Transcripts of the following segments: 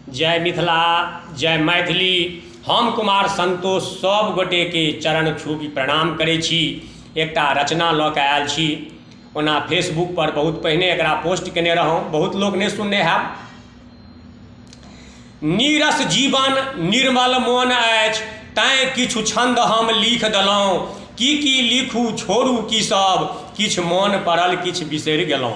जय मिथिला, जय मैथिली। हम कुमार संतोष सब गोटे के चरण छूबि प्रणाम करै छी। एकटा रचना लऽ कऽ आयल छी। ओना फेसबुक पर बहुत पहिने एकरा पोस्ट केने रहौं, बहुत लोग नहि सुनने हैब। नीरस जीवन निर्मल मोन अछि, तैं किछु छंद हम लिख देलहुँ। की लिखू छोड़ू की सब, किछु मोन पड़ल किछु बिसरि गेलहुँ।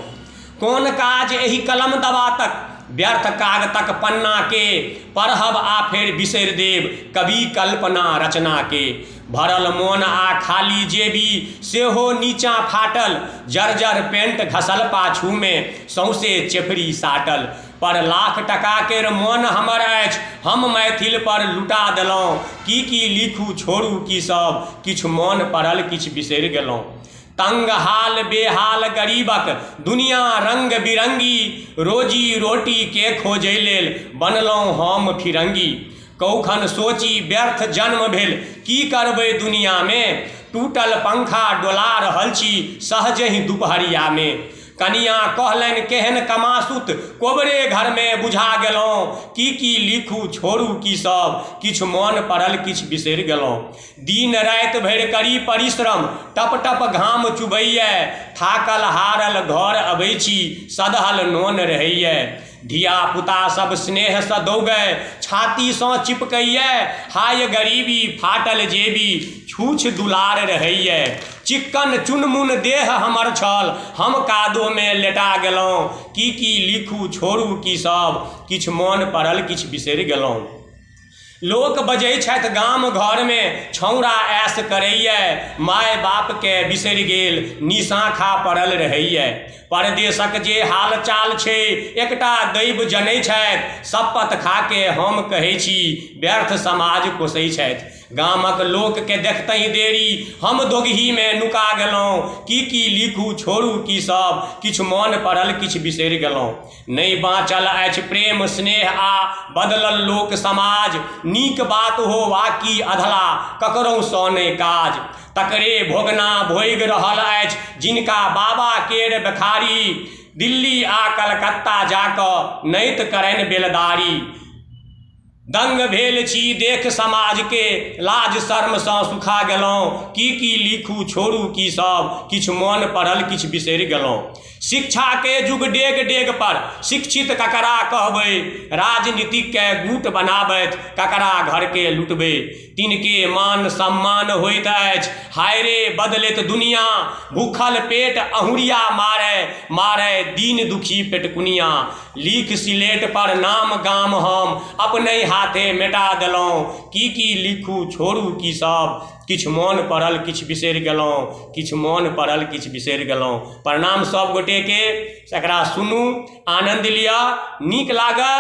कोन काज एहि कलम दबातक, व्यर्थ कागतक पन्ना के, पढ़ब आ फेर बिसरि देब कवि कल्पना रचना के। भरल मोन आ खाली जेबी सेहो नीचाँ फाटल, जर्जर पेंट घसल पाछू में सौंसे चेफरी साटल। पर लाख टका केर मोन हमर अछि, हम मैथिल पर लुटा देलहुँ। की लिखू छोड़ू की सब, किछु मोन पड़ल किछु बिसरि गेलहुँ। तंग हाल बेहाल गरीबक दुनिया रंग बिरंगी, रोजी रोटी के खोजै लेल बनलहुँ हम फिरंगी। कौखन सोची व्यर्थ जन्म भेल, की करबै दुनिया में, टूटल पंखा डोला रहल छी सहजहि दुपहरिया में। कनिया कहलनि केहन कमासुत, कोबरे घर में बुझा गेलहुँ। की लिखू छोड़ू की सब, किछु मोन पड़ल किछु बिसरि गेलहुँ। दिन राति भरि करी परिश्रम, टप टप घाम चुबैए, थाकल हारल घर अबै छी सधल नोन रहैए। धिया पुता सब स्नेह सँ दौगै, छाती सँ चिपकैए, हाय गरीबी फाटल जेबी छूछ दुलार रहैए। चिक्कन चुनमुन देह हमर छल, हम कादो में लेटा गेलहुँ। की लिखू छोड़ू की सब, किछु मोन पड़ल किछु बिसरि गेलहुँ। लोक बजै छथि गाम घर में छौड़ा ऐश करैए, माय बाप के बिसरि गेल निशाखा पड़ल रहैए। परदेशक जे हाल चाल छै एकटा दैव जनै छथि, शपथ खाके हम कहै छी व्यर्थ समाज कोसै छथि। गामक लोक के देखतहि देरी हम दोगही में नुका गेलहुँ। की लिखू छोड़ू की सब, किछु मोन पड़ल किछु बिसरि गेलहुँ। नहि बाँचल अछि प्रेम स्नेह आ बदलल लोक समाज, नीक बात हो वा की अधला ककरहु सँ नहि काज। तकरे भोगना भोगि रहल अछि जिनका बाबा केर बेखारी, दिल्ली आ कलकत्ता जाकऽ नैत करनि बेलदारी। दंग भेल छी देख समाज के, लाज शर्म सँ सुखा गेलहुँ। की लिखू छोड़ू की सब, किछु मोन पड़ल किछु बिसरि गेलहुँ। शिक्षा के युग डेग डेग पर शिक्षित ककरा कहबै, राजनीतिक के गुट बनाबैत ककरा घर के लुटबै। तिनके मान सम्मान होइत अछि, हाय रे बदलैत दुनिया, भूखल पेट अहुरिया मारै मारै दीन दुखी पेटकुनिया। लिख सिलेट पर नाम गाम हम अपने हाथे मिटा देलहुँ। की लिखू छोड़ू की सब, किछु मोन पड़ल किछु बिसरि गेलहुँ। किछु मोन पड़ल किछु बिसरि गेलहुँ। प्रणाम सब गोटे के। एकरा सुनू, आनंद लिअ, नीक लागत।